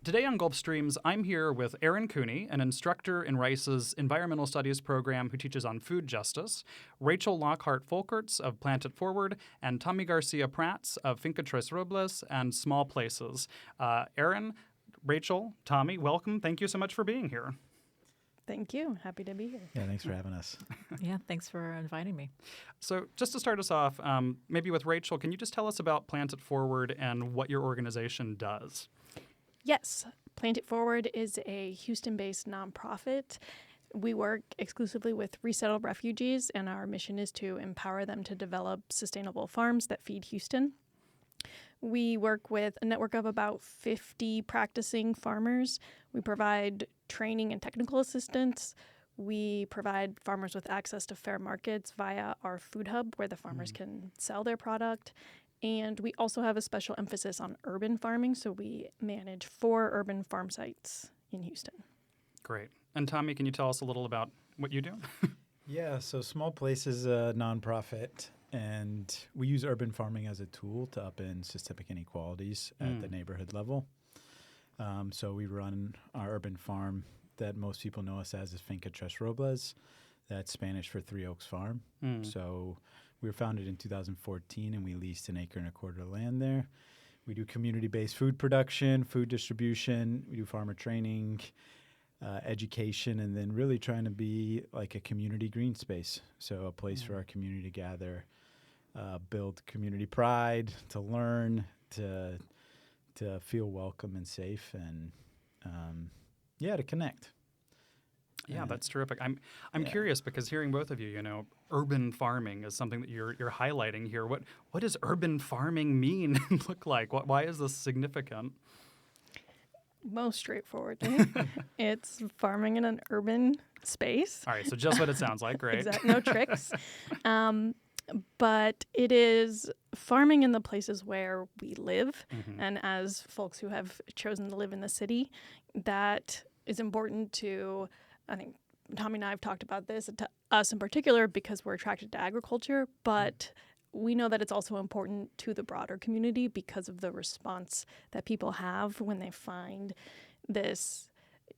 Today on Gulf Streams, I'm here with Erin Cooney, an instructor in Rice's Environmental Studies program who teaches on food justice, Rachel Lockhart Folkerts of Plant It Forward, and Tommy Garcia-Prats of Finca Tres Robles and Small Places. Erin, Rachel, Tommy, welcome. Thank you so much for being here. Thank you. Happy to be here. Yeah, thanks for having us. Yeah, thanks for inviting me. So just to start us off, maybe with Rachel, can you just tell us about Plant It Forward and what your organization does? Yes, Plant It Forward is a Houston-based nonprofit. We work exclusively with resettled refugees, and our mission is to empower them to develop sustainable farms that feed Houston. We work with a network of about 50 practicing farmers. We provide training and technical assistance. We provide farmers with access to fair markets via our food hub, where the farmers can sell their product. And we also have a special emphasis on urban farming, so we manage 4 urban farm sites in Houston. Great. And Tommy, can you tell us a little about what you do? Yeah, so Small Place is a nonprofit, and we use urban farming as a tool to upend systemic inequalities at the neighborhood level. So we run our urban farm that most people know us as is Finca Tres Robles. That's Spanish for Three Oaks Farm. So we were founded in 2014, and we leased an acre and a quarter of land there. We do community-based food production, food distribution. We do farmer training, education, and then really trying to be like a community green space. So a place for our community to gather, build community pride, to learn, to feel welcome and safe, and to connect. Yeah, that's terrific. I'm curious because hearing both of you, urban farming is something that you're highlighting here. What does urban farming mean and look like? Why is this significant? Most straightforwardly, it's farming in an urban space. All right, so just what it sounds like, right? Exactly, no tricks. But it is farming in the places where we live. And as folks who have chosen to live in the city, that is important to, I think Tommy and I have talked about this, to us in particular, because we're attracted to agriculture, but we know that it's also important to the broader community because of the response that people have when they find this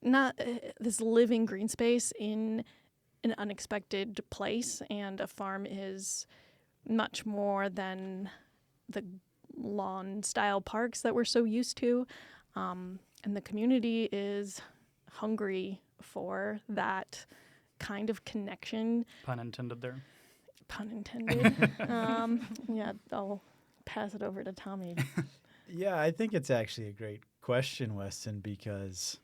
living green space in an unexpected place. And a farm is much more than the lawn-style parks that we're so used to. And the community is hungry for that kind of connection. Pun intended there. Pun intended. I'll pass it over to Tommy. Yeah, I think it's actually a great question, Weston, because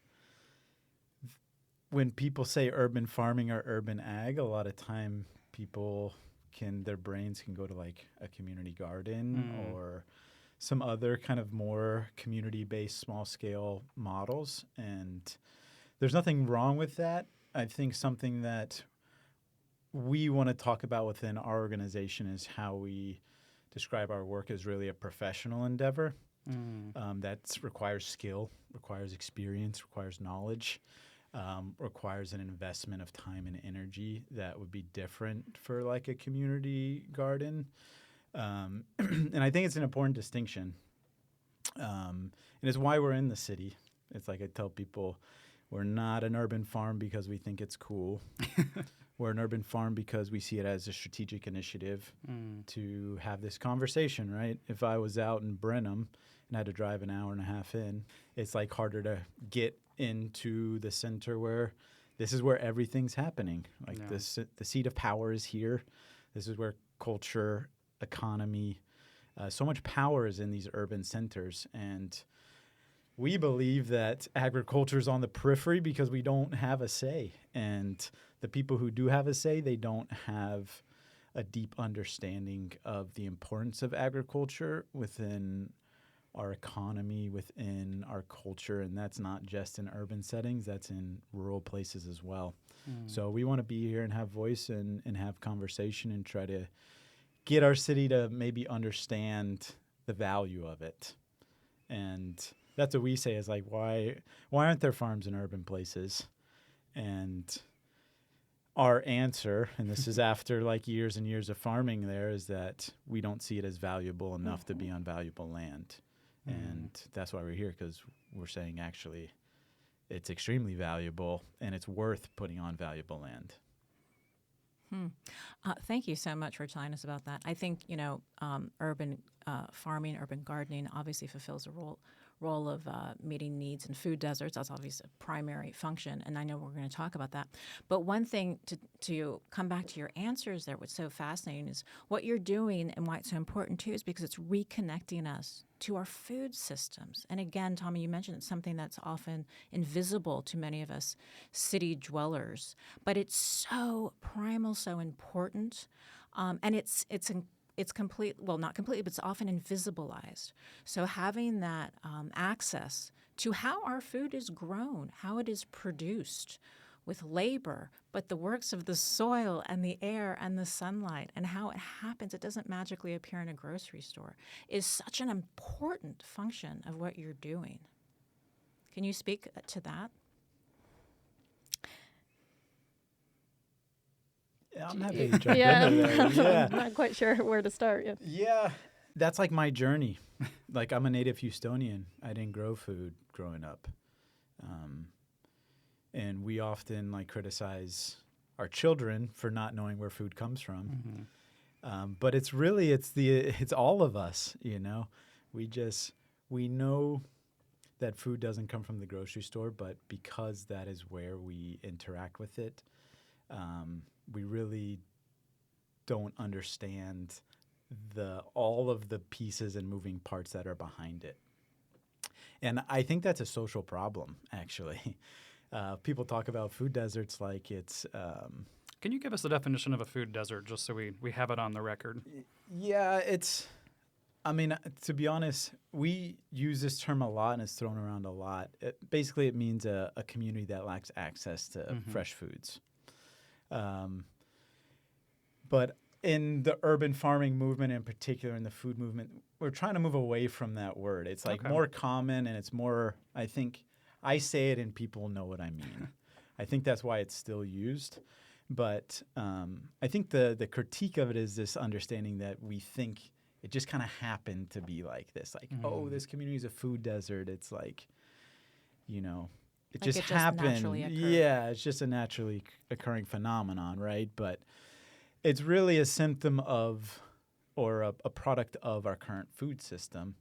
when people say urban farming or urban ag, a lot of time their brains can go to like a community garden or some other kind of more community-based small-scale models. And there's nothing wrong with that. I think something that we want to talk about within our organization is how we describe our work as really a professional endeavor. That requires skill, requires experience, requires knowledge, requires an investment of time and energy that would be different for like a community garden. And I think it's an important distinction. And it's why we're in the city. It's like I tell people, we're not an urban farm because we think it's cool. We're an urban farm because we see it as a strategic initiative to have this conversation, right? If I was out in Brenham and had to drive an hour and a half in, it's like harder to get into the center where this is where everything's happening. Like the seat of power is here. This is where culture, economy, so much power is in these urban centers. And we believe that agriculture is on the periphery because we don't have a say. And the people who do have a say, they don't have a deep understanding of the importance of agriculture within our economy, within our culture. And that's not just in urban settings, that's in rural places as well. So we want to be here and have voice and have conversation and try to get our city to maybe understand the value of it. And that's what we say is like, why aren't there farms in urban places? And our answer, and this is after like years and years of farming there, is that we don't see it as valuable enough to be on valuable land. And that's why we're here, because we're saying actually it's extremely valuable and it's worth putting on valuable land. Thank you so much for telling us about that. I think, urban farming, urban gardening obviously fulfills a role of meeting needs in food deserts. That's obviously a primary function, and I know we're going to talk about that. But one thing to come back to your answers there, what's so fascinating is what you're doing, and why it's so important too is because it's reconnecting us to our food systems. And again, Tommy, you mentioned it's something that's often invisible to many of us city dwellers, but it's so primal, so important, and it's complete, well, not completely, but it's often invisibilized. So having that access to how our food is grown, how it is produced with labor, but the works of the soil and the air and the sunlight and how it happens, it doesn't magically appear in a grocery store, is such an important function of what you're doing. Can you speak to that? Yeah, I'm happy to jump into that. Yeah. I'm not quite sure where to start. Yeah, that's like my journey. Like, I'm a native Houstonian. I didn't grow food growing up. And we often criticize our children for not knowing where food comes from. Mm-hmm. But it's all of us, We know that food doesn't come from the grocery store, but because that is where we interact with it, we really don't understand all of the pieces and moving parts that are behind it. And I think that's a social problem, actually. People talk about food deserts like it's... Can you give us the definition of a food desert just so we have it on the record? Yeah, to be honest, we use this term a lot and it's thrown around a lot. Basically, it means a community that lacks access to fresh foods. But in the urban farming movement, in particular in the food movement, we're trying to move away from that word. It's more common and it's more, I think, I say it and people know what I mean. I think that's why it's still used. But I think the critique of it is this understanding that we think it just kind of happened to be like this. Oh, this community is a food desert. It's it just happened. Naturally occurred. Yeah, it's just a naturally occurring phenomenon, right? But it's really a symptom of or a product of our current food system,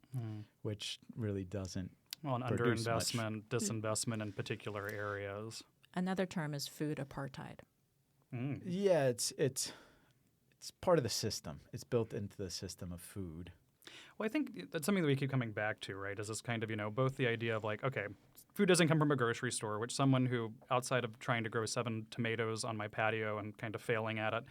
which really doesn't an underinvestment, disinvestment in particular areas. Another term is food apartheid. Yeah, it's part of the system. It's built into the system of food. Well, I think that's something that we keep coming back to, right? Is this kind of, both the idea of okay, food doesn't come from a grocery store, which someone who, outside of trying to grow 7 tomatoes on my patio and kind of failing at it,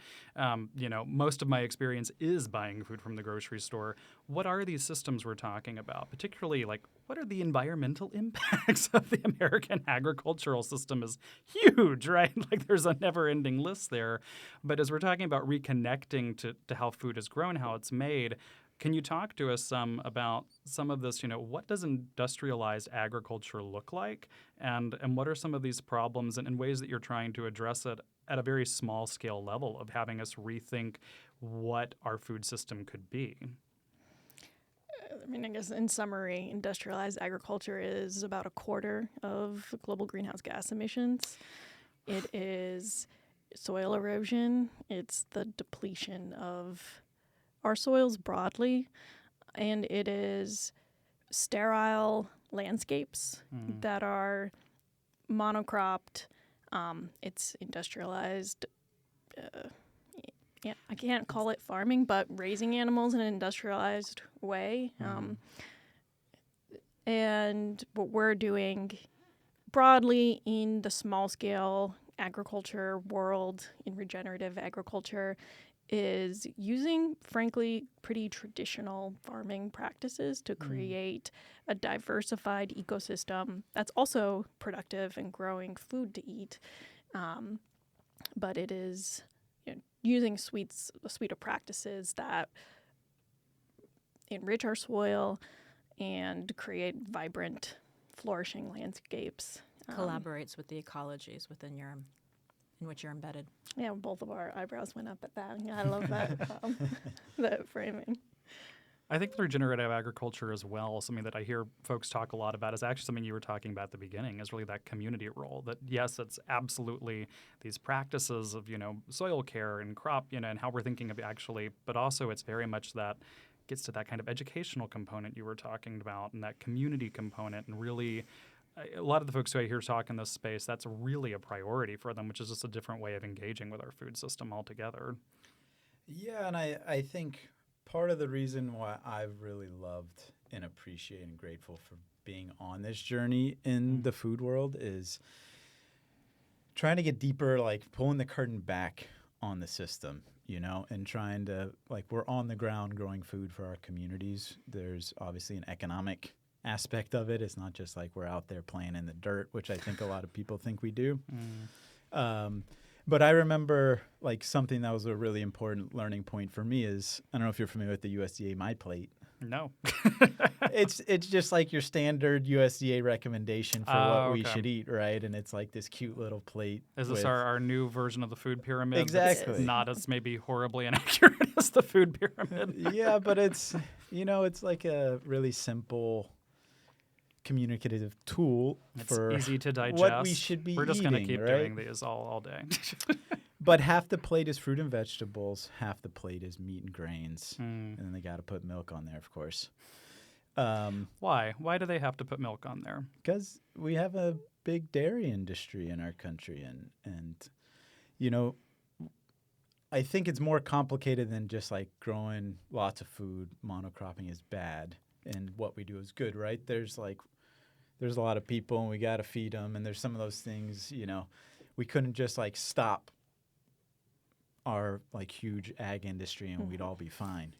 most of my experience is buying food from the grocery store. What are these systems we're talking about? Particularly, what are the environmental impacts of the American agricultural system is huge, right? There's a never-ending list there. But as we're talking about reconnecting to how food is grown, how it's made, can you talk to us about some of this, what does industrialized agriculture look like? And what are some of these problems and ways that you're trying to address it at a very small scale level of having us rethink what our food system could be? I guess in summary, industrialized agriculture is about a quarter of global greenhouse gas emissions. It is soil erosion. It's the depletion of our soils broadly, and it is sterile landscapes that are monocropped. It's industrialized. I can't call it farming, but raising animals in an industrialized way. And what we're doing broadly in the small-scale agriculture world, in regenerative agriculture, is using, frankly, pretty traditional farming practices to create a diversified ecosystem that's also productive and growing food to eat. But it is using a suite of practices that enrich our soil and create vibrant, flourishing landscapes. Collaborates with the ecologies in which you're embedded. Yeah, both of our eyebrows went up at that. Yeah, I love that that framing. I think the regenerative agriculture as well, something that I hear folks talk a lot about, is actually something you were talking about at the beginning, is really that community role. That yes, it's absolutely these practices of, soil care and crop, and how we're thinking of actually, but also it's very much that gets to that kind of educational component you were talking about and that community component, and really a lot of the folks who I hear talk in this space, that's really a priority for them, which is just a different way of engaging with our food system altogether. Yeah, and I think part of the reason why I've really loved and appreciate and grateful for being on this journey in the food world is trying to get deeper, like pulling the curtain back on the system, and trying to, we're on the ground growing food for our communities. There's obviously an economic aspect of it. It's not just like we're out there playing in the dirt, which I think a lot of people think we do. But I remember something that was a really important learning point for me is, I don't know if you're familiar with the USDA My Plate. No. It's just like your standard USDA recommendation for what we should eat, right? And it's like this cute little plate. Is this our new version of the food pyramid? Exactly. That's not as maybe horribly inaccurate as the food pyramid. Yeah, but it's, it's like a really simple communicative tool for easy to digest. What we should be eating. We're just going to keep right? doing these all day. But half the plate is fruit and vegetables, half the plate is meat and grains, and then they got to put milk on there, of course. Why? Why do they have to put milk on there? Because we have a big dairy industry in our country, and I think it's more complicated than just growing lots of food. Monocropping is bad, and what we do is good, right? There's a lot of people, and we got to feed them, and there's some of those things, we couldn't just stop our huge ag industry and we'd all be fine.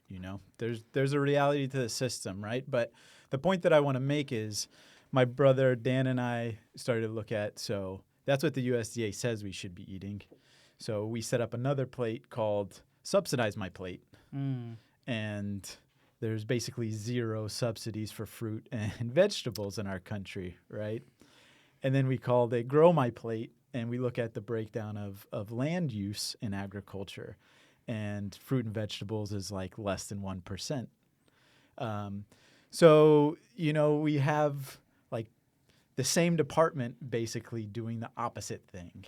There's a reality to the system, right? But the point that I want to make is my brother Dan and I started to look at, so that's what the USDA says we should be eating. So we set up another plate called Subsidize My Plate. And there's basically zero subsidies for fruit and vegetables in our country, right? And then we called it Grow My Plate, and we look at the breakdown of land use in agriculture, and fruit and vegetables is less than 1%. So, we have the same department basically doing the opposite thing.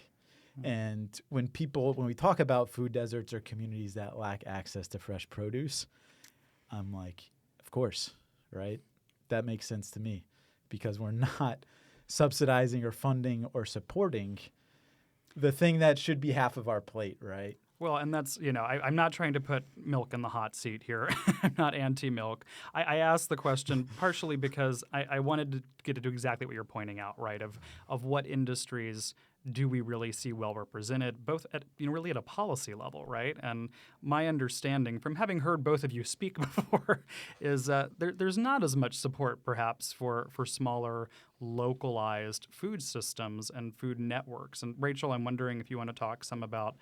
And when we talk about food deserts or communities that lack access to fresh produce, I'm of course, right? That makes sense to me, because we're not subsidizing or funding or supporting the thing that should be half of our plate, right? Well, and that's, I'm not trying to put milk in the hot seat here. I'm not anti-milk. I asked the question partially because I wanted to get to do exactly what you're pointing out, right, of what industries do we really see well represented, both at really at a policy level, right? And my understanding from having heard both of you speak before is that there's not as much support perhaps for smaller localized food systems and food networks. And Rachel, I'm wondering if you want to talk some about,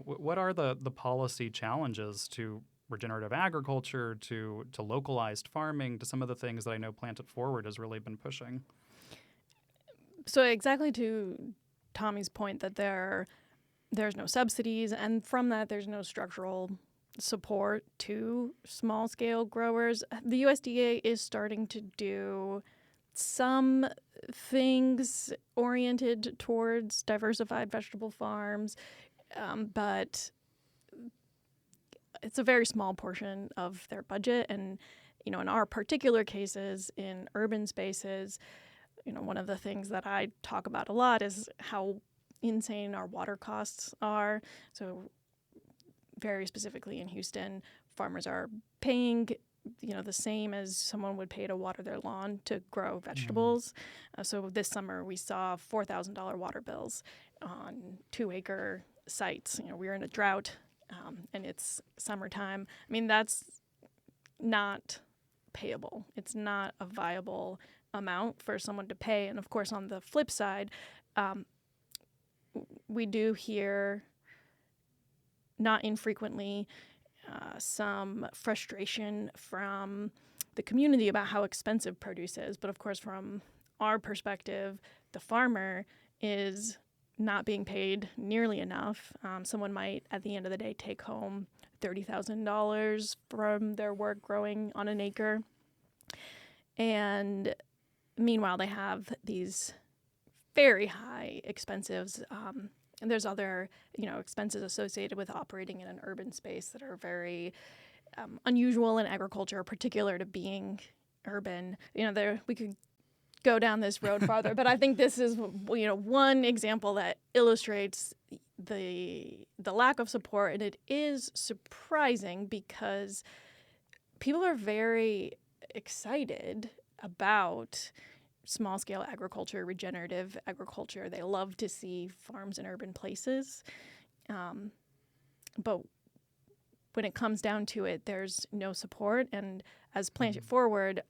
what are the policy challenges to regenerative agriculture, to localized farming, to some of the things that I know Plant It Forward has really been pushing. So exactly to Tommy's point that there's no subsidies, and from that there's no structural support to small-scale growers. The USDA is starting to do some things oriented towards diversified vegetable farms, but it's a very small portion of their budget. And, in our particular cases in urban spaces, one of the things that I talk about a lot is how insane our water costs are. So very specifically in Houston, farmers are paying, the same as someone would pay to water their lawn to grow vegetables. So this summer we saw $4,000 water bills on 2-acre sites. We're in a drought and it's summertime. I mean, that's not payable. It's not a viable amount for someone to pay. And of course, on the flip side, we do hear not infrequently some frustration from the community about how expensive produce is. But of course, from our perspective, the farmer is not being paid nearly enough. Someone might, at the end of the day, take home $30,000 from their work growing on an acre. And meanwhile, they have these very high expenses. And there's other, expenses associated with operating in an urban space that are very unusual in agriculture, particular to being urban. We could go down this road farther, but I think this is, one example that illustrates the lack of support. And it is surprising because people are very excited about small-scale agriculture, regenerative agriculture. They love to see farms in urban places. But when it comes down to it, there's no support. And as Plant It Forward,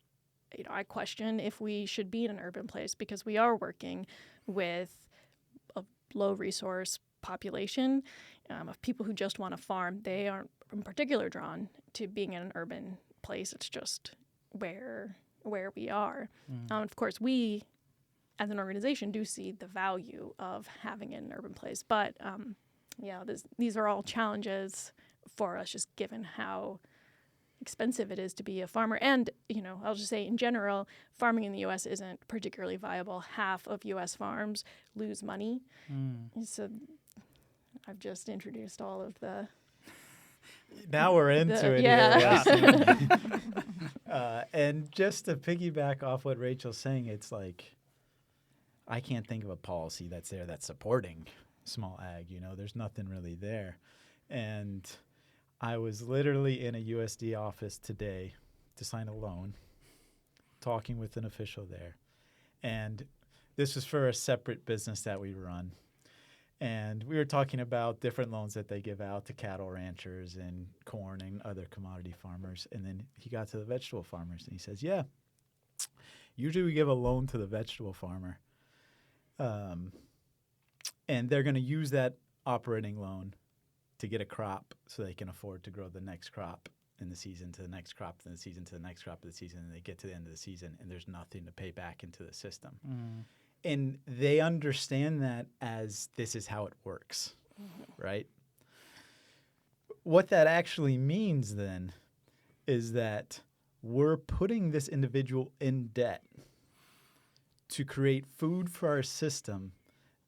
I question if we should be in an urban place, because we are working with a low-resource population of people who just want to farm. They aren't in particular drawn to being in an urban place. It's just where we are. Of course, we, as an organization, do see the value of having it in an urban place. But, these are all challenges for us, just given how expensive it is to be a farmer. And, I'll just say in general, farming in the U.S. isn't particularly viable. Half of U.S. farms lose money. So I've just introduced all of the... Now we're into it. Yeah. And just to piggyback off what Rachel's saying, it's like, I can't think of a policy that's there that's supporting small ag. There's nothing really there. And I was literally in a USD office today to sign a loan, talking with an official there. And this was for a separate business that we run. And we were talking about different loans that they give out to cattle ranchers and corn and other commodity farmers. And then he got to the vegetable farmers and he says, yeah, usually we give a loan to the vegetable farmer. And they're going to use that operating loan to get a crop so they can afford to grow the next crop in the season to the next crop, then the season to the next crop of the season. And they get to the end of the season and there's nothing to pay back into the system. And they understand that as this is how it works, right? What that actually means then is that we're putting this individual in debt to create food for our system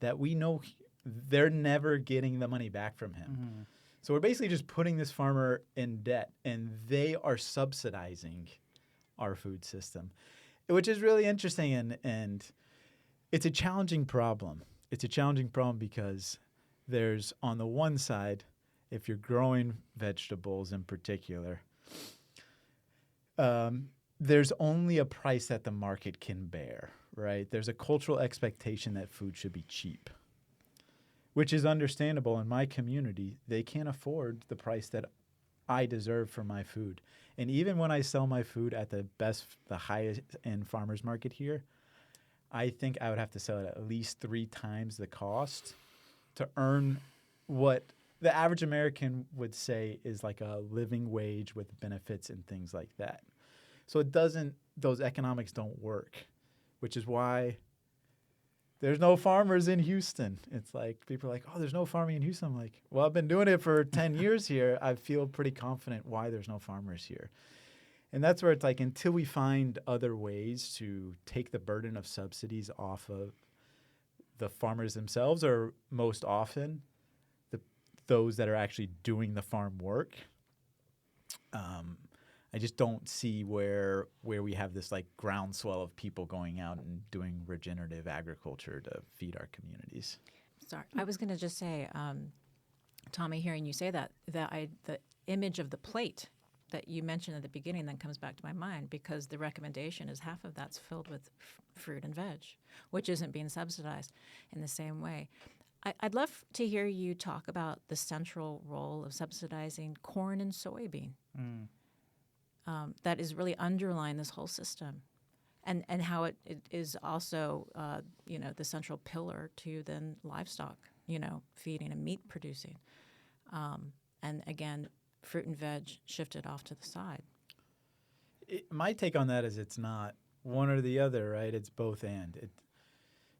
that we know they're never getting the money back from him. So we're basically just putting this farmer in debt, and they are subsidizing our food system, which is really interesting and it's a challenging problem. It's a challenging problem because there's, on the one side, if you're growing vegetables in particular, there's only a price that the market can bear, right? There's a cultural expectation that food should be cheap, which is understandable. In my community, they can't afford the price that I deserve for my food. And even when I sell my food at the highest end farmer's market here, I think I would have to sell it at least 3 times the cost to earn what the average American would say is like a living wage with benefits and things like that. So those economics don't work, which is why there's no farmers in Houston. It's like, people are like, oh, there's no farming in Houston. I'm like, well, I've been doing it for 10 years here. I feel pretty confident why there's no farmers here. And that's where it's like, until we find other ways to take the burden of subsidies off of the farmers themselves, or most often those that are actually doing the farm work, I just don't see where we have this like groundswell of people going out and doing regenerative agriculture to feed our communities. Sorry, I was going to just say, Tommy, hearing you say that the image of the plate that you mentioned at the beginning then comes back to my mind, because the recommendation is half of that's filled with fruit and veg, which isn't being subsidized in the same way. I'd love to hear you talk about the central role of subsidizing corn and soybean. That is really underlying this whole system, and how it is also, the central pillar to then livestock, feeding and meat producing. And again, fruit and veg shifted off to the side. My take on that is it's not one or the other, right? It's both and.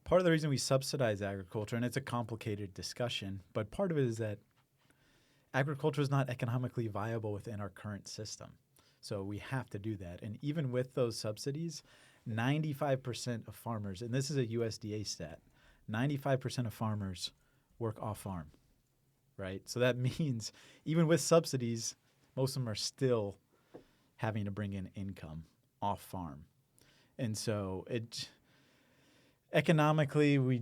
Part of the reason we subsidize agriculture, and it's a complicated discussion, but part of it is that agriculture is not economically viable within our current system. So we have to do that. And even with those subsidies, 95% of farmers, and this is a USDA stat, 95% of farmers work off farm, right? So that means even with subsidies, most of them are still having to bring in income off farm. And so economically, we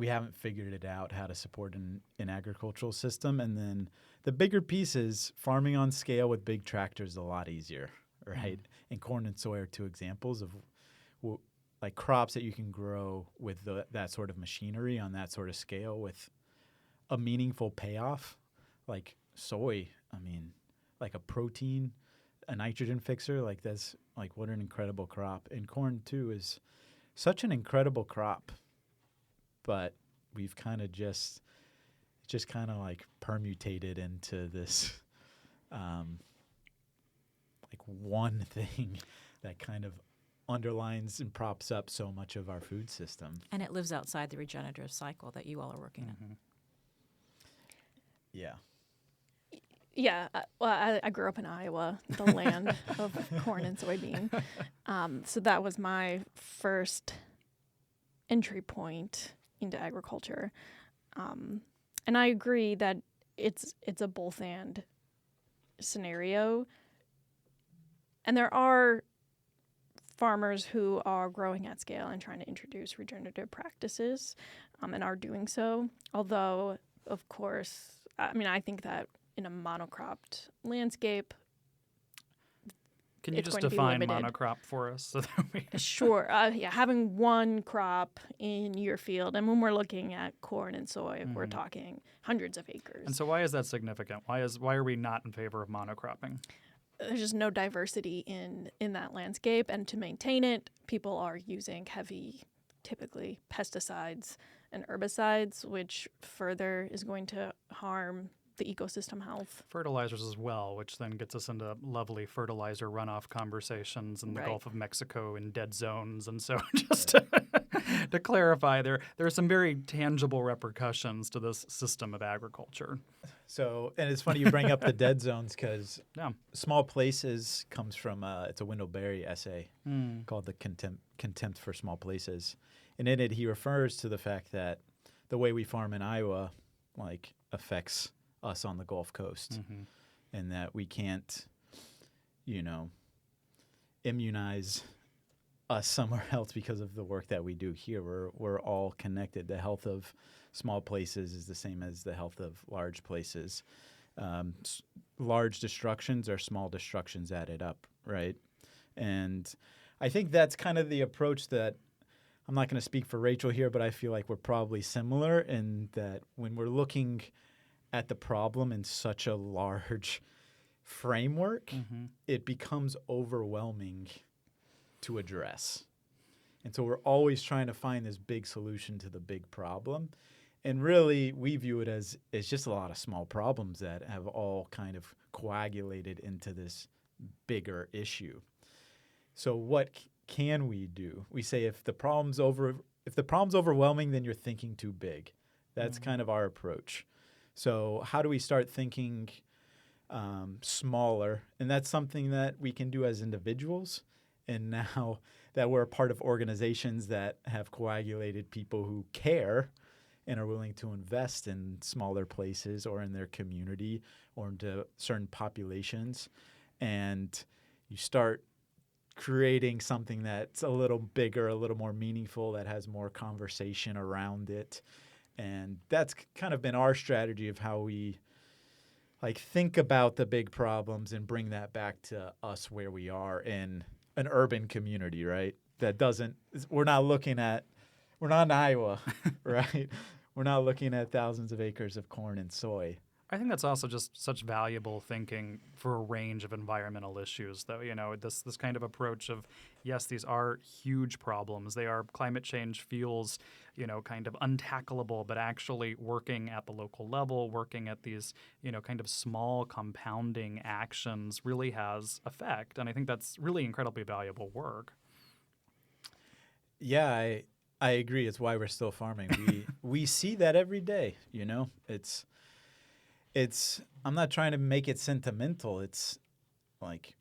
haven't figured it out how to support an agricultural system. And then the bigger piece is farming on scale with big tractors is a lot easier, right? And corn and soy are two examples of like crops that you can grow with that sort of machinery on that sort of scale with a meaningful payoff. Like soy, I mean, like a protein, a nitrogen fixer, like that's like what an incredible crop. And corn too is such an incredible crop, but we've kind of just kind of like permutated into this like one thing that kind of underlines and props up so much of our food system. And it lives outside the regenerative cycle that you all are working in. Yeah. Yeah, well, I grew up in Iowa, the land of corn and soybean. So that was my first entry point into agriculture. And I agree that it's a both and scenario. And there are farmers who are growing at scale and trying to introduce regenerative practices and are doing so. Although, of course, I mean, I think that in a monocropped landscape, Can you it's just going to be define limited. monocrop for us? So that we Sure. Yeah, having one crop in your field, and when we're looking at corn and soy, we're talking hundreds of acres. And so why is that significant? Why are we not in favor of monocropping? There's just no diversity in that landscape, and to maintain it, people are using heavy, typically pesticides and herbicides, which further is going to harm the ecosystem health. Fertilizers as well, which then gets us into lovely fertilizer runoff conversations in the Right. Gulf of Mexico in dead zones. And so just to clarify, there are some very tangible repercussions to this system of agriculture. So, and it's funny you bring up the dead zones because Yeah. Small Places comes from, it's a Wendell Berry essay called The Contempt for Small Places. And in it, he refers to the fact that the way we farm in Iowa, like, affects us on the Gulf Coast and that we can't, immunize us somewhere else because of the work that we do here. We're all connected. The health of small places is the same as the health of large places. Large destructions are small destructions added up, right? And I think that's kind of the approach that I'm not going to speak for Rachel here, but I feel like we're probably similar in that when we're looking at the problem in such a large framework, it becomes overwhelming to address. And so we're always trying to find this big solution to the big problem. And really, we view it as it's just a lot of small problems that have all kind of coagulated into this bigger issue. So what can we do? We say if the problem's overwhelming, then you're thinking too big. That's kind of our approach. So how do we start thinking smaller? And that's something that we can do as individuals. And now that we're a part of organizations that have coagulated people who care and are willing to invest in smaller places or in their community or into certain populations, and you start creating something that's a little bigger, a little more meaningful, that has more conversation around it. And that's kind of been our strategy of how we think about the big problems and bring that back to us where we are in an urban community, right? We're not in Iowa, right? We're not looking at thousands of acres of corn and soy. I think that's also just such valuable thinking for a range of environmental issues, though. This kind of approach of, yes, these are huge problems. They are, climate change feels, kind of untackleable, but actually working at the local level, working at these, kind of small compounding actions really has effect. And I think that's really incredibly valuable work. Yeah, I agree. It's why we're still farming. We see that every day, I'm not trying to make it sentimental. It's like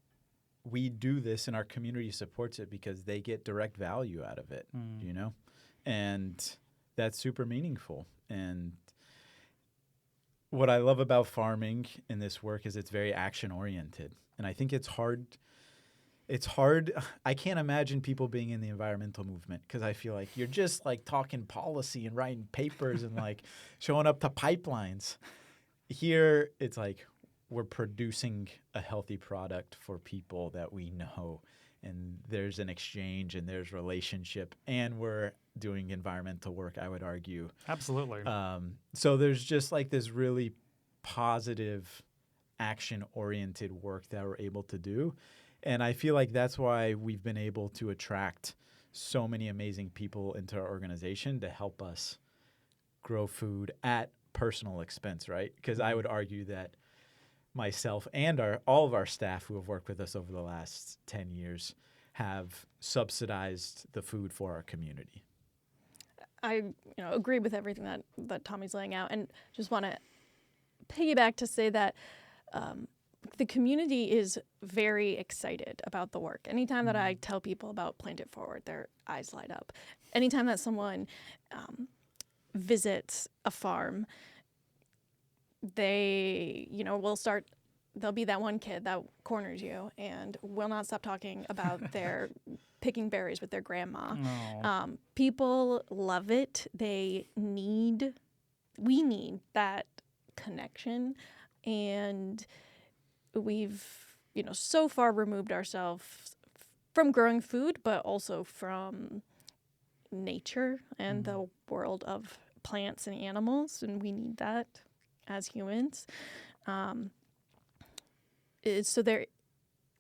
we do this and our community supports it because they get direct value out of it, you know? And that's super meaningful. And what I love about farming in this work is it's very action oriented. And I think it's hard. I can't imagine people being in the environmental movement because I feel like you're just like talking policy and writing papers and like showing up to pipelines. Here, it's like we're producing a healthy product for people that we know, and there's an exchange and there's relationship, and we're doing environmental work, I would argue. Absolutely. So there's just like this really positive, action-oriented work that we're able to do. And I feel like that's why we've been able to attract so many amazing people into our organization to help us grow food at personal expense, right? Because I would argue that myself and all of our staff who have worked with us over the last 10 years have subsidized the food for our community. I agree with everything that Tommy's laying out, and just want to piggyback to say that the community is very excited about the work. Anytime that I tell people about Plant It Forward, their eyes light up. Anytime that someone visits a farm, they, there'll be that one kid that corners you and will not stop talking about their picking berries with their grandma. Oh. People love it. We need that connection, and we've, so far removed ourselves from growing food, but also from nature and the world of plants and animals, and we need that as humans.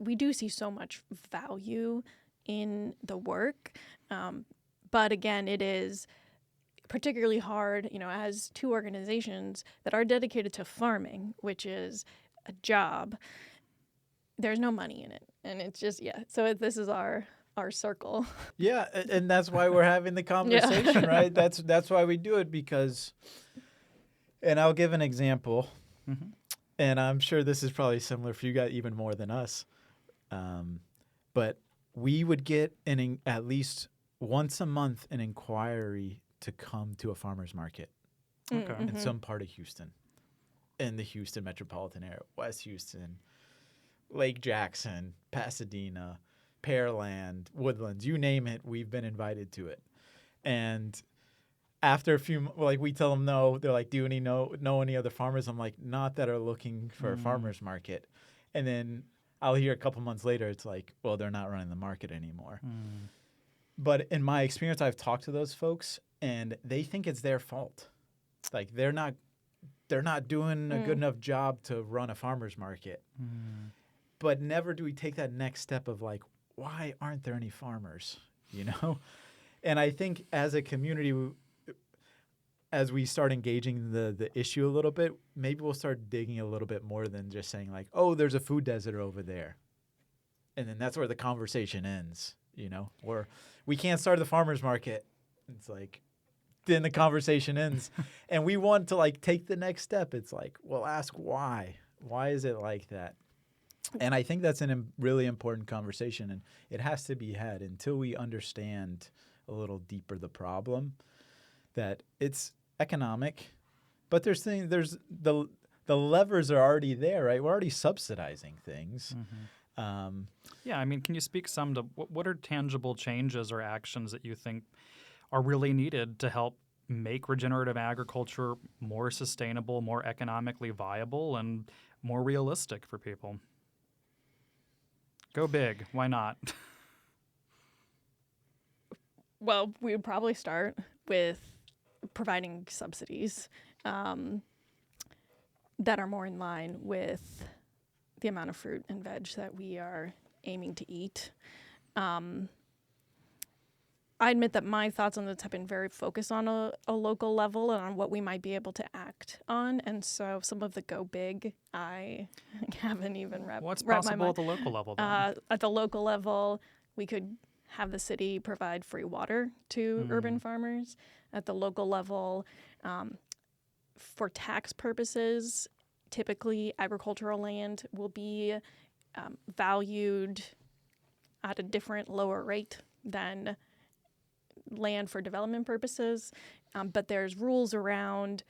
We do see so much value in the work, but again, it is particularly hard, as two organizations that are dedicated to farming, which is a job. There's no money in it, and it's just So this is our circle. Yeah, and that's why we're having the conversation, right? That's why we do it, because, and I'll give an example, and I'm sure this is probably similar for you guys even more than us, but we would get at least once a month an inquiry to come to a farmer's market in some part of Houston, in the Houston metropolitan area, West Houston, Lake Jackson, Pasadena, Pearland, Woodlands, you name it, we've been invited to it. And after a few, we tell them no. They're like, do you know any other farmers? I'm like, not that are looking for a farmer's market. And then I'll hear a couple months later, it's like, well, they're not running the market anymore. But in my experience, I've talked to those folks, and they think it's their fault. Like they're not doing a good enough job to run a farmer's market. But never do we take that next step of like, why aren't there any farmers? And I think as a community, as we start engaging the issue a little bit, maybe we'll start digging a little bit more than just saying like, oh, there's a food desert over there. And then that's where the conversation ends, or we can't start the farmer's market. It's like, then the conversation ends. And we want to like take the next step. It's like, well, ask why. Why is it like that? And I think that's a really important conversation, and it has to be had until we understand a little deeper the problem, that it's economic, but there's the levers are already there, right? We're already subsidizing things. Can you speak some to what are tangible changes or actions that you think are really needed to help make regenerative agriculture more sustainable, more economically viable, and more realistic for people? Go big. Why not? Well, we would probably start with providing subsidies that are more in line with the amount of fruit and veg that we are aiming to eat. I admit that my thoughts on this have been very focused on a local level and on what we might be able to act on. And so some of the go big, I haven't even wrapped my mind. What's possible at the local level, then? At the local level, we could have the city provide free water to urban farmers. At the local level, for tax purposes, typically agricultural land will be valued at a different, lower rate than land for development purposes. But there's rules around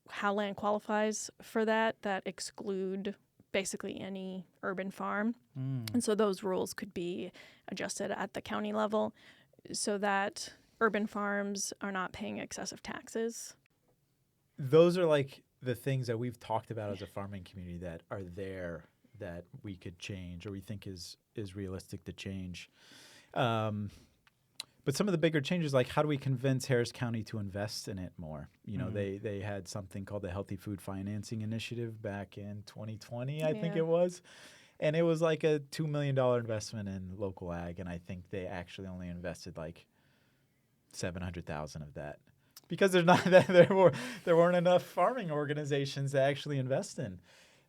how land qualifies for that exclude basically any urban farm. And so those rules could be adjusted at the county level so that urban farms are not paying excessive taxes. Those are like the things that we've talked about as a farming community that are there that we could change or we think is realistic to change. But some of the bigger changes, like how do we convince Harris County to invest in it more? You know, they had something called the Healthy Food Financing Initiative back in 2020, I think it was. And it was like a $2 million investment in local ag. And I think they actually only invested like $700,000 of that because there weren't enough farming organizations to actually invest in.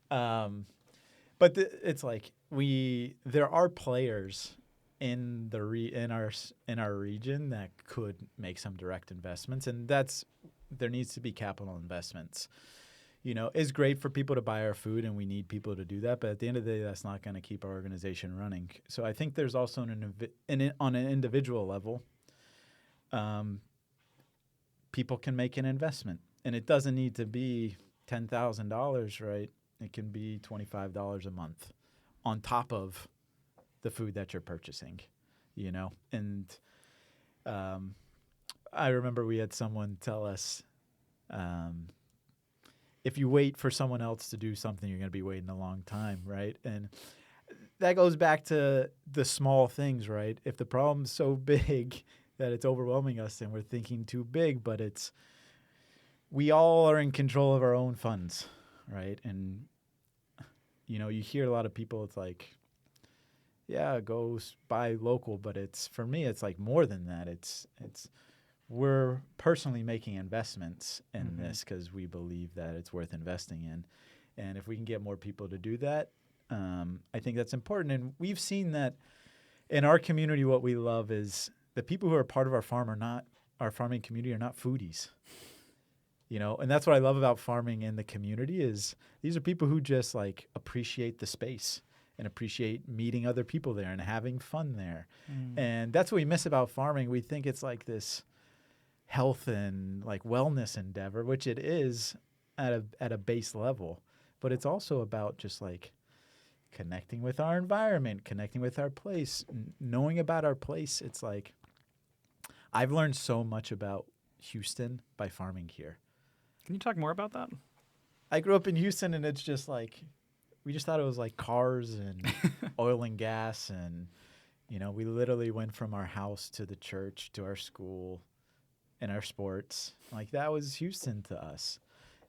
But it's like there are players in our region that could make some direct investments, and there needs to be capital investments. You know, it's great for people to buy our food, and we need people to do that. But at the end of the day, that's not going to keep our organization running. So I think there's also on an individual level, people can make an investment, and it doesn't need to be $10,000, right? It can be $25 a month on top of the food that you're purchasing, you know? And I remember we had someone tell us, if you wait for someone else to do something, you're going to be waiting a long time, right? And that goes back to the small things, right? If the problem's so big that it's overwhelming us, then we're thinking too big, but we all are in control of our own funds, right? And, you know, you hear a lot of people, it's like, yeah, go buy local, but for me, it's like more than that. We're personally making investments in this because we believe that it's worth investing in. And if we can get more people to do that, I think that's important. And we've seen that in our community, what we love is the people who are part of our farming community are not foodies. You know, and that's what I love about farming in the community is these are people who just like appreciate the space and appreciate meeting other people there and having fun there. And that's what we miss about farming. We think it's like this health and like wellness endeavor, which it is at a base level, but it's also about just like connecting with our environment, connecting with our place, knowing about our place. It's like I've learned so much about Houston by farming here. Can you talk more about that? I grew up in Houston, and it's just like we just thought it was like cars and oil and gas, and you know, we literally went from our house to the church to our school and our sports. Like that was Houston to us.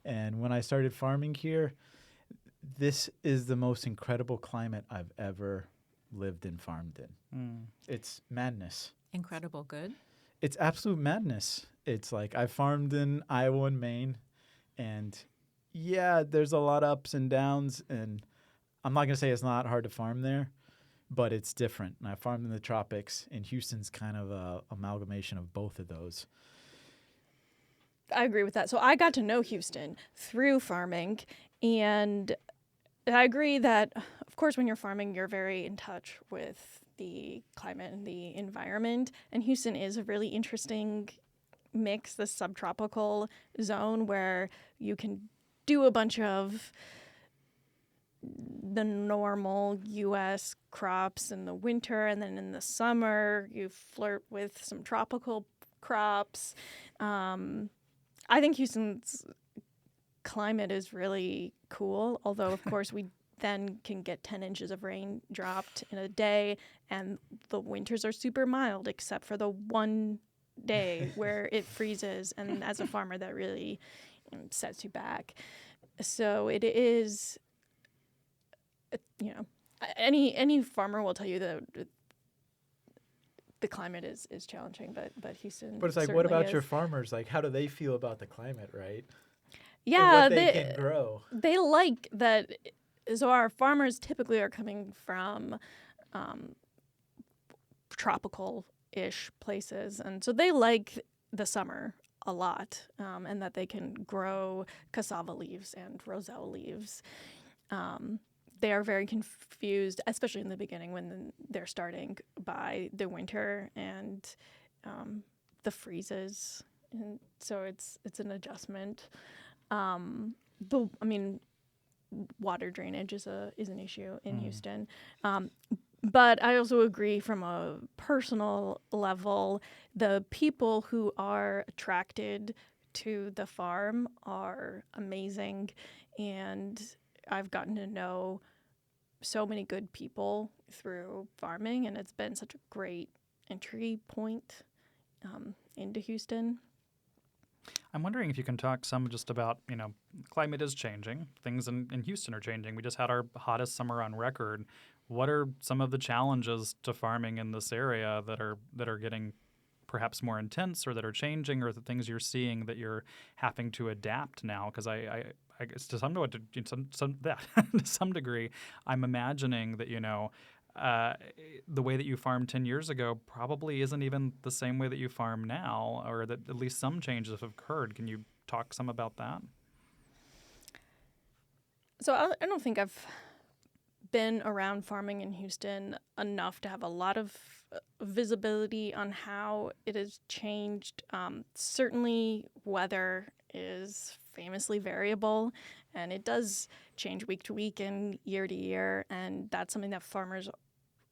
And when I started farming here, this is the most incredible climate I've ever lived and farmed in. It's madness. Incredible good. It's absolute madness. It's like I farmed in Iowa and Maine, and yeah, there's a lot of ups and downs, and I'm not going to say it's not hard to farm there, but it's different. And I farmed in the tropics, and Houston's kind of a amalgamation of both of those. I agree with that. So I got to know Houston through farming, and I agree that, of course, when you're farming, you're very in touch with the climate and the environment. And Houston is a really interesting mix, the subtropical zone where you can do a bunch of the normal U.S. crops in the winter, and then in the summer you flirt with some tropical crops. I think Houston's climate is really cool, although, of course, we then can get 10 inches of rain dropped in a day, and the winters are super mild except for the one day where it freezes, and as a farmer, that really sets you back. So it is, you know, any farmer will tell you that the climate is challenging, but Houston. But it's like, what about your farmers? Like, how do they feel about the climate, right? Yeah, and what they can grow. They like that. So our farmers typically are coming from tropical-ish places, and so they like the summer a lot, and that they can grow cassava leaves and roselle leaves. They are very confused, especially in the beginning when they're starting, by the winter and the freezes, and so it's an adjustment. Water drainage is an issue in Houston. But I also agree from a personal level, the people who are attracted to the farm are amazing. And I've gotten to know so many good people through farming, and it's been such a great entry point into Houston. I'm wondering if you can talk some just about, climate is changing. Things in Houston are changing. We just had our hottest summer on record. What are some of the challenges to farming in this area that are getting perhaps more intense, or that are changing, or the things you're seeing that you're having to adapt now? Because I guess to some degree, I'm imagining that the way that you farmed 10 years ago probably isn't even the same way that you farm now, or that at least some changes have occurred. Can you talk some about that? So I don't think I've been around farming in Houston enough to have a lot of visibility on how it has changed. Certainly, weather is famously variable, and it does change week to week and year to year, and that's something that farmers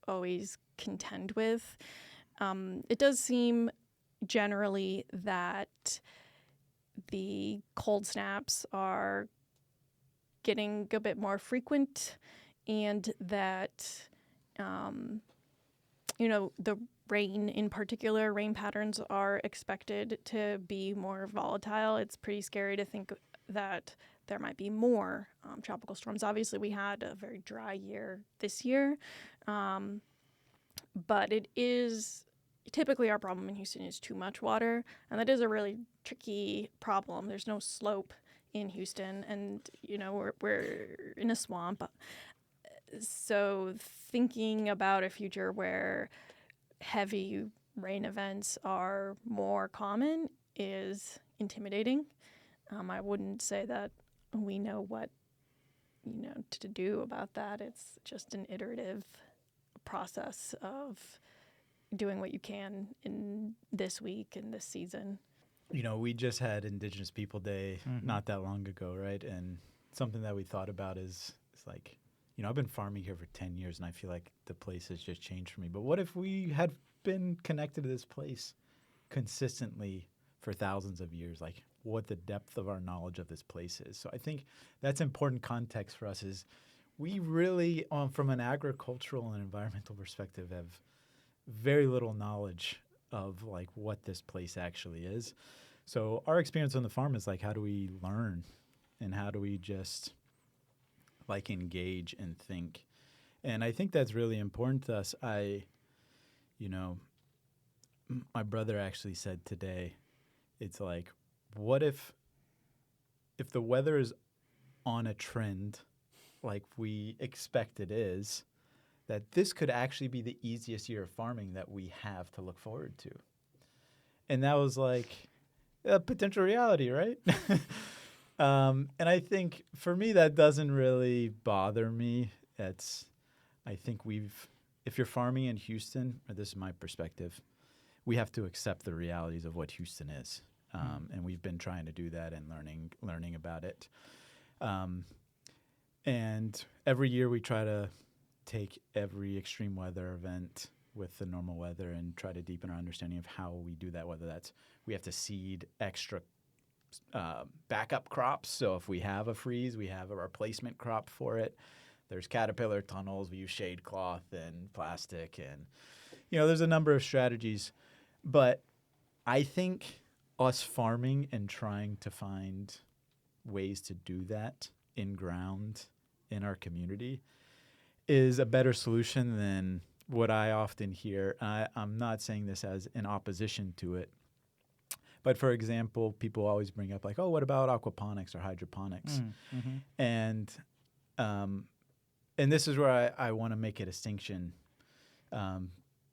always contend with. It does seem generally that the cold snaps are getting a bit more frequent, and that the rain in particular, rain patterns are expected to be more volatile. It's pretty scary to think that there might be more tropical storms. Obviously, we had a very dry year this year, but it is typically our problem in Houston is too much water, and that is a really tricky problem. There's no slope in Houston, and we're in a swamp. So thinking about a future where heavy rain events are more common is intimidating. I wouldn't say that we know what to do about that. It's just an iterative process of doing what you can in this week and this season. We just had Indigenous People Day not that long ago, right? And something that we thought about is like, I've been farming here for 10 years, and I feel like the place has just changed for me. But what if we had been connected to this place consistently for thousands of years? Like, what the depth of our knowledge of this place is. So I think that's important context for us is we really, from an agricultural and environmental perspective, have very little knowledge of like what this place actually is. So our experience on the farm is like, how do we learn, and how do we just like engage and think? And I think that's really important to us. My brother actually said today, it's like, what if the weather is on a trend like we expect it is, that this could actually be the easiest year of farming that we have to look forward to? And that was like a potential reality, right? And I think for me, that doesn't really bother me. I think if you're farming in Houston, or this is my perspective, we have to accept the realities of what Houston is. And we've been trying to do that and learning about it. And every year we try to take every extreme weather event with the normal weather and try to deepen our understanding of how we do that, whether that's we have to seed extra backup crops. So if we have a freeze, we have a replacement crop for it. There's caterpillar tunnels. We use shade cloth and plastic, and there's a number of strategies. But I think us farming and trying to find ways to do that in ground in our community is a better solution than what I often hear. I'm not saying this as an opposition to it, but for example, people always bring up like, oh, what about aquaponics or hydroponics? And this is where I want to make a distinction,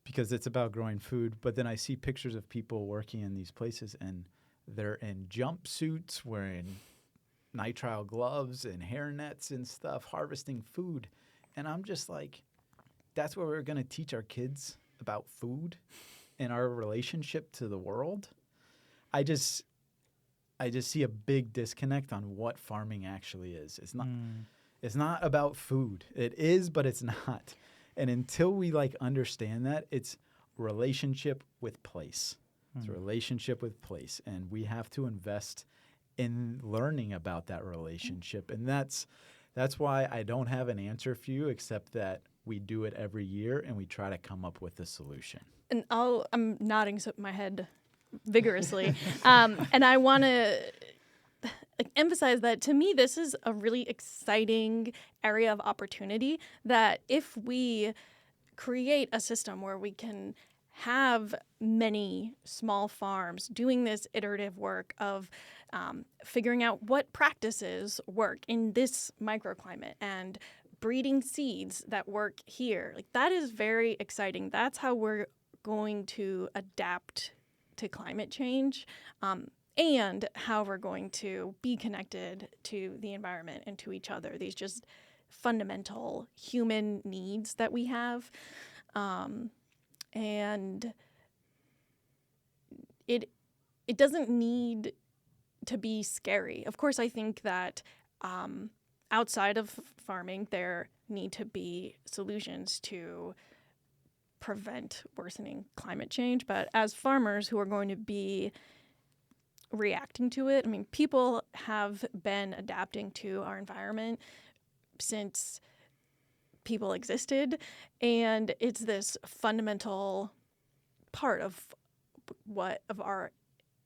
because it's about growing food. But then I see pictures of people working in these places, and they're in jumpsuits, wearing nitrile gloves and hair nets and stuff, harvesting food. And I'm just like, that's what we're going to teach our kids about food and our relationship to the world. I just see a big disconnect on what farming actually is. It's not about food. It is, but it's not. And until we understand that, it's relationship with place. It's a relationship with place. And we have to invest in learning about that relationship. And that's why I don't have an answer for you, except that we do it every year and we try to come up with a solution. And I'm nodding my head vigorously. And I want to emphasize that to me, this is a really exciting area of opportunity, that if we create a system where we can have many small farms doing this iterative work of figuring out what practices work in this microclimate and breeding seeds that work here, that is very exciting. That's how we're going to adapt to climate change, and how we're going to be connected to the environment and to each other. These just fundamental human needs that we have. And it doesn't need to be scary. Of course, I think that outside of farming, there need to be solutions to prevent worsening climate change. But as farmers who are going to be reacting to it, I mean, people have been adapting to our environment since people existed, and it's this fundamental part of our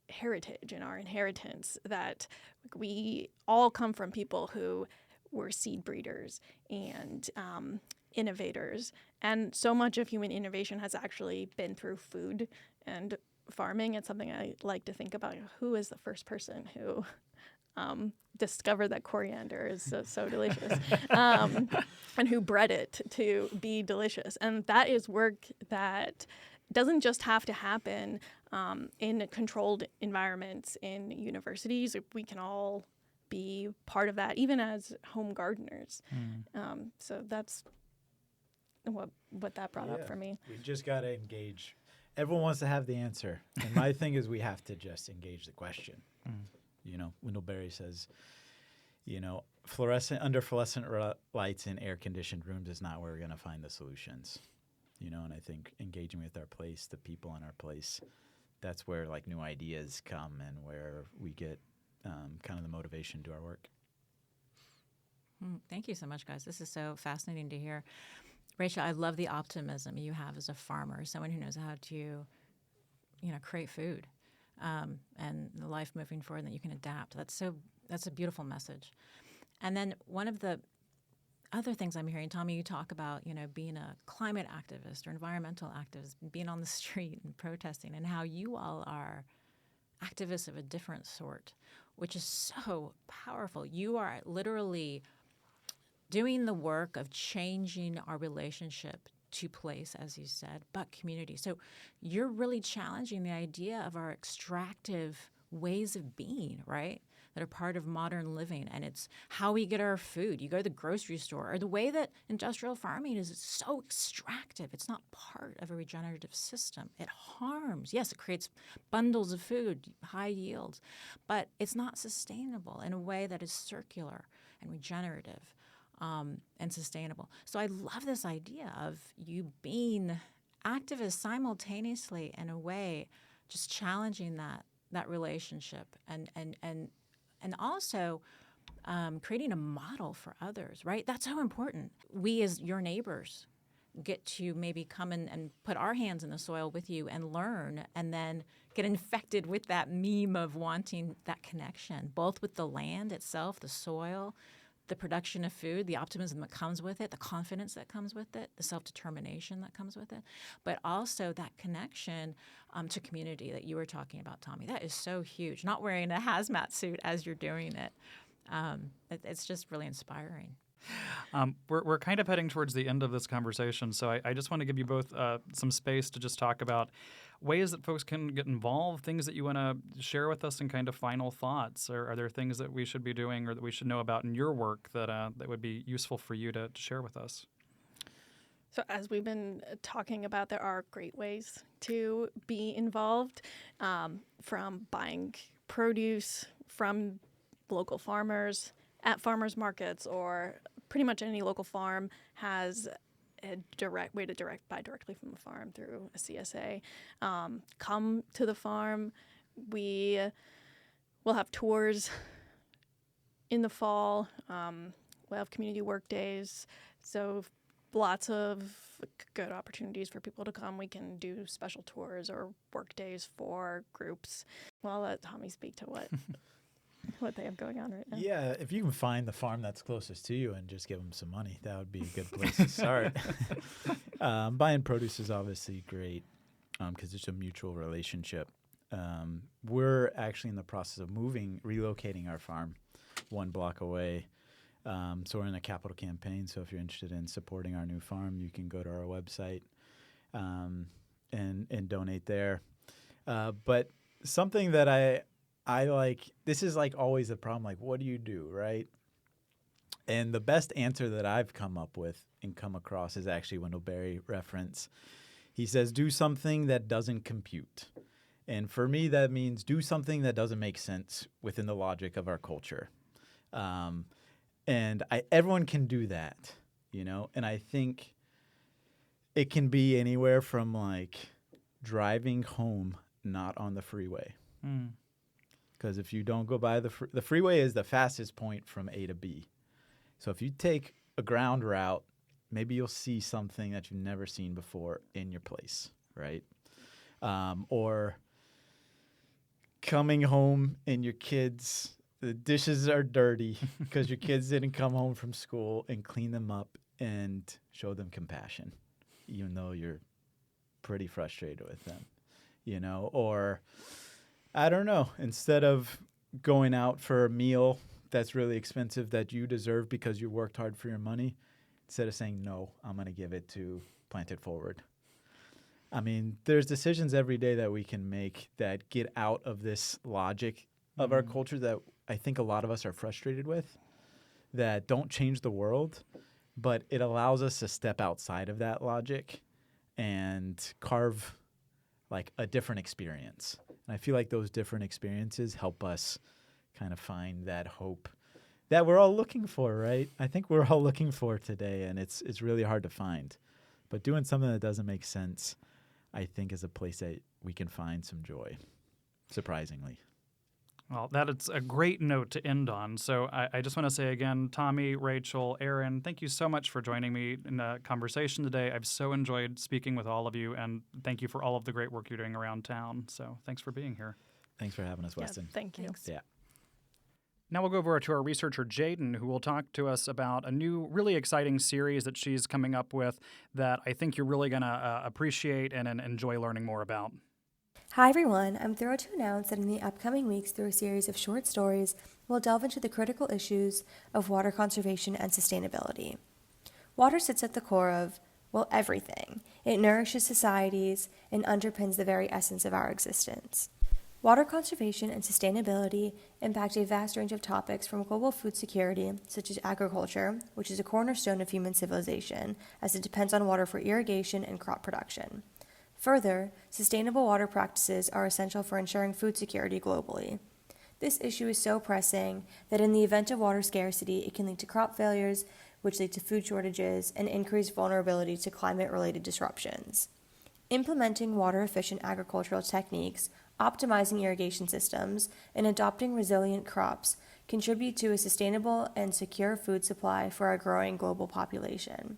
heritage and our inheritance, that we all come from people who were seed breeders and innovators, and so much of human innovation has actually been through food and farming. It's something I like to think about. Who is the first person who discovered that coriander is so delicious, and who bred it to be delicious? And that is work that doesn't just have to happen in controlled environments in universities. We can all be part of that, even as home gardeners. So that's what that brought up for me. We just got to engage. Everyone wants to have the answer. And my thing is, we have to just engage the question. Wendell Berry says, under fluorescent lights in air-conditioned rooms is not where we're going to find the solutions. And I think engaging with our place, the people in our place, that's where new ideas come and where we get kind of the motivation to do our work. Thank you so much, guys. This is so fascinating to hear. Rachel, I love the optimism you have as a farmer, someone who knows how to, create food, and the life moving forward, and that you can adapt. That's a beautiful message. And then one of the other things I'm hearing, Tommy, you talk about, being a climate activist or environmental activist, being on the street and protesting, and how you all are activists of a different sort, which is so powerful. You are literally doing the work of changing our relationship to place, as you said, but community. So you're really challenging the idea of our extractive ways of being, right? That are part of modern living. And it's how we get our food. You go to the grocery store, or the way that industrial farming is so extractive. It's not part of a regenerative system. It harms. Yes, it creates bundles of food, high yields, but it's not sustainable in a way that is circular and regenerative. And sustainable. So I love this idea of you being activists simultaneously, in a way, just challenging that relationship and also creating a model for others, right? That's so important. We as your neighbors get to maybe come in and put our hands in the soil with you and learn, and then get infected with that meme of wanting that connection, both with the land itself, the soil, the production of food, the optimism that comes with it, the confidence that comes with it, the self-determination that comes with it, but also that connection to community that you were talking about, Tommy. That is so huge. Not wearing a hazmat suit as you're doing it. It's just really inspiring. We're kind of heading towards the end of this conversation, so I just want to give you both some space to just talk about ways that folks can get involved, things that you want to share with us, and kind of final thoughts. Or are there things that we should be doing or that we should know about in your work that that would be useful for you to share with us? So as we've been talking about, there are great ways to be involved, from buying produce from local farmers at farmers markets, or pretty much any local farm has a direct way to buy directly from the farm through a CSA. Come to the farm. We will have tours in the fall. We'll have community work days. So lots of good opportunities for people to come. We can do special tours or work days for groups. Well, I'll let Tommy speak to what they have going on right now. Yeah, if you can find the farm that's closest to you and just give them some money, that would be a good place to start. Buying produce is obviously great because it's a mutual relationship. We're actually in the process of relocating our farm 1 block away. So we're in a capital campaign. So if you're interested in supporting our new farm, you can go to our website and donate there. But something that I like, this is like always a problem. Like, what do you do, right? And the best answer that I've come up with and come across is actually Wendell Berry reference. He says, do something that doesn't compute. And for me, that means do something that doesn't make sense within the logic of our culture. And everyone can do that, you know? And I think it can be anywhere from like driving home not on the freeway. Because if you don't go by the freeway is the fastest point from A to B. So if you take a ground route, maybe you'll see something that you've never seen before in your place, right? Or coming home and the dishes are dirty because your kids didn't come home from school and clean them up and show them compassion, even though you're pretty frustrated with them, you know? Or, I don't know, instead of going out for a meal that's really expensive that you deserve because you worked hard for your money, instead of saying, no, I'm going to give it to Plant It Forward. I mean, there's decisions every day that we can make that get out of this logic of our culture that I think a lot of us are frustrated with, that don't change the world, but it allows us to step outside of that logic and carve like a different experience. And I feel like those different experiences help us kind of find that hope that we're all looking for, right? I think we're all looking for today, and it's really hard to find. But doing something that doesn't make sense, I think, is a place that we can find some joy, surprisingly. Well, that is a great note to end on. So I just want to say again, Tommy, Rachel, Erin, thank you so much for joining me in the conversation today. I've so enjoyed speaking with all of you, and thank you for all of the great work you're doing around town. So thanks for being here. Thanks for having us, Weston. Yeah, thank you. Thanks. Yeah. Now we'll go over to our researcher, Jaden, who will talk to us about a new, really exciting series that she's coming up with that I think you're really going to appreciate and enjoy learning more about. Hi everyone, I'm thrilled to announce that in the upcoming weeks through a series of short stories, we'll delve into the critical issues of water conservation and sustainability. Water sits at the core of, well, everything. It nourishes societies and underpins the very essence of our existence. Water conservation and sustainability impact a vast range of topics from global food security, such as agriculture, which is a cornerstone of human civilization, as it depends on water for irrigation and crop production. Further, sustainable water practices are essential for ensuring food security globally. This issue is so pressing that in the event of water scarcity, it can lead to crop failures, which lead to food shortages and increased vulnerability to climate-related disruptions. Implementing water-efficient agricultural techniques, optimizing irrigation systems, and adopting resilient crops contribute to a sustainable and secure food supply for our growing global population.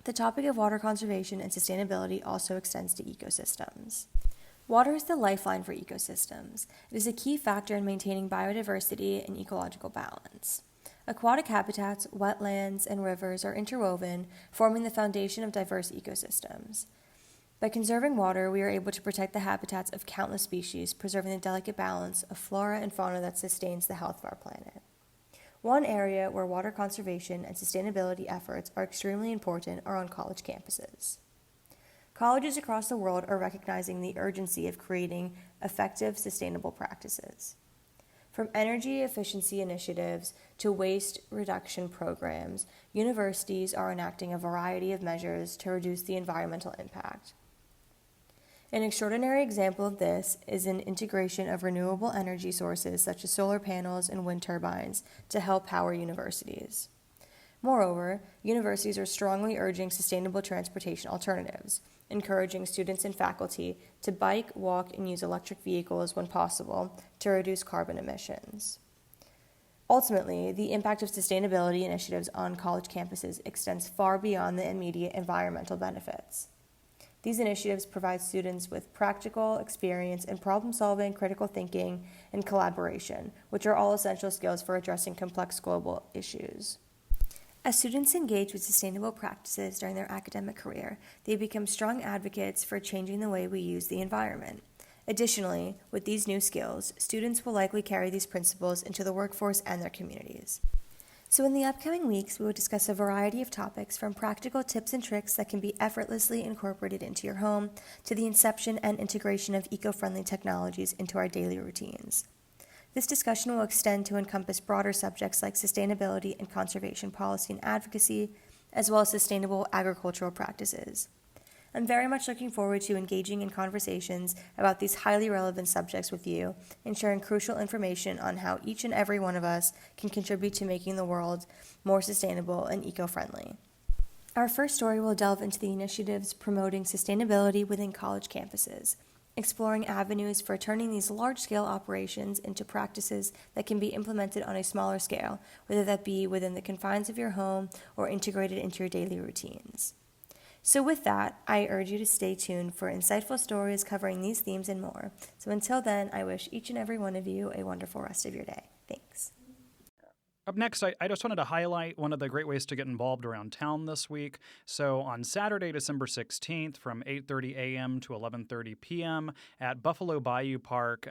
The topic of water conservation and sustainability also extends to ecosystems. Water is the lifeline for ecosystems. It is a key factor in maintaining biodiversity and ecological balance. Aquatic habitats, wetlands, and rivers are interwoven, forming the foundation of diverse ecosystems. By conserving water, we are able to protect the habitats of countless species, preserving the delicate balance of flora and fauna that sustains the health of our planet. One area where water conservation and sustainability efforts are extremely important are on college campuses. Colleges across the world are recognizing the urgency of creating effective, sustainable practices. From energy efficiency initiatives to waste reduction programs, universities are enacting a variety of measures to reduce the environmental impact. An extraordinary example of this is an integration of renewable energy sources such as solar panels and wind turbines to help power universities. Moreover, universities are strongly urging sustainable transportation alternatives, encouraging students and faculty to bike, walk, and use electric vehicles when possible to reduce carbon emissions. Ultimately, the impact of sustainability initiatives on college campuses extends far beyond the immediate environmental benefits. These initiatives provide students with practical experience in problem-solving, critical thinking, and collaboration, which are all essential skills for addressing complex global issues. As students engage with sustainable practices during their academic career, they become strong advocates for changing the way we use the environment. Additionally, with these new skills, students will likely carry these principles into the workforce and their communities. So in the upcoming weeks, we will discuss a variety of topics from practical tips and tricks that can be effortlessly incorporated into your home to the inception and integration of eco-friendly technologies into our daily routines. This discussion will extend to encompass broader subjects like sustainability and conservation policy and advocacy, as well as sustainable agricultural practices. I'm very much looking forward to engaging in conversations about these highly relevant subjects with you and sharing crucial information on how each and every one of us can contribute to making the world more sustainable and eco-friendly. Our first story will delve into the initiatives promoting sustainability within college campuses, exploring avenues for turning these large-scale operations into practices that can be implemented on a smaller scale, whether that be within the confines of your home or integrated into your daily routines. So with that, I urge you to stay tuned for insightful stories covering these themes and more. So until then, I wish each and every one of you a wonderful rest of your day. Thanks. Up next, I just wanted to highlight one of the great ways to get involved around town this week. So on Saturday, December 16th from 8:30 a.m. to 11:30 p.m. at Buffalo Bayou Park,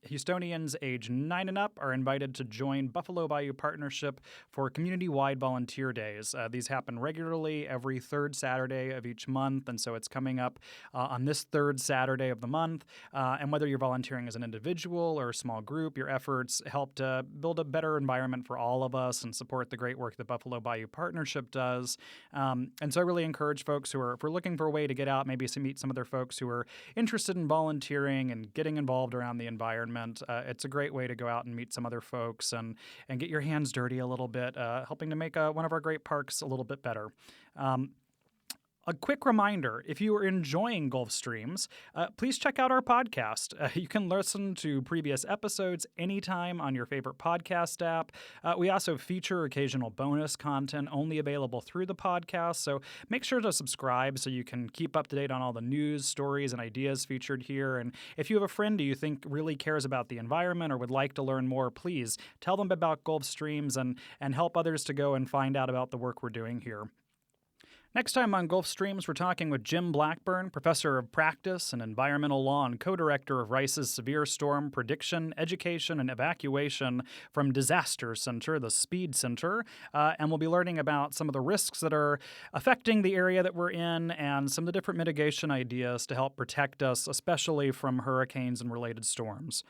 Houstonians age 9 and up are invited to join Buffalo Bayou Partnership for community-wide volunteer days. These happen regularly every third Saturday of each month, and so it's coming up on this third Saturday of the month. And whether you're volunteering as an individual or a small group, your efforts help to build a better environment for all of us and support the great work that Buffalo Bayou Partnership does. And so I really encourage folks who are, if we're looking for a way to get out, maybe to meet some other folks who are interested in volunteering and getting involved around the environment. It's a great way to go out and meet some other folks and get your hands dirty a little bit, helping to make one of our great parks a little bit better. A quick reminder, if you are enjoying Gulf Streams, please check out our podcast. You can listen to previous episodes anytime on your favorite podcast app. We also feature occasional bonus content only available through the podcast, so make sure to subscribe so you can keep up to date on all the news, stories, and ideas featured here. And if you have a friend who you think really cares about the environment or would like to learn more, please tell them about Gulf Streams and help others to go and find out about the work we're doing here. Next time on Gulf Streams, we're talking with Jim Blackburn, Professor of Practice and Environmental Law and co-director of Rice's Severe Storm Prediction, Education, and Evacuation from Disaster Center, the SPEED Center, and we'll be learning about some of the risks that are affecting the area that we're in and some of the different mitigation ideas to help protect us, especially from hurricanes and related storms.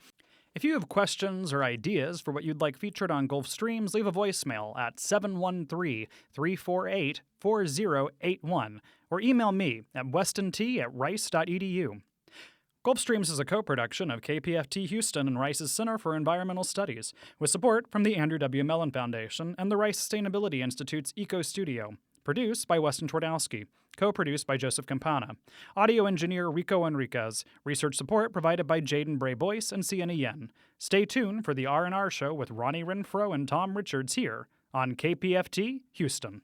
If you have questions or ideas for what you'd like featured on Gulf Streams, leave a voicemail at 713-348-4081 or email me at westonT@rice.edu. Gulf Streams is a co-production of KPFT Houston and Rice's Center for Environmental Studies, with support from the Andrew W. Mellon Foundation and the Rice Sustainability Institute's Eco Studio. Produced by Weston Twardowski. Co-produced by Joseph Campana. Audio engineer Rico Enriquez. Research support provided by Jaden Bray-Boyce and Sienna Yen. Stay tuned for the R&R Show with Ronnie Renfro and Tom Richards here on KPFT Houston.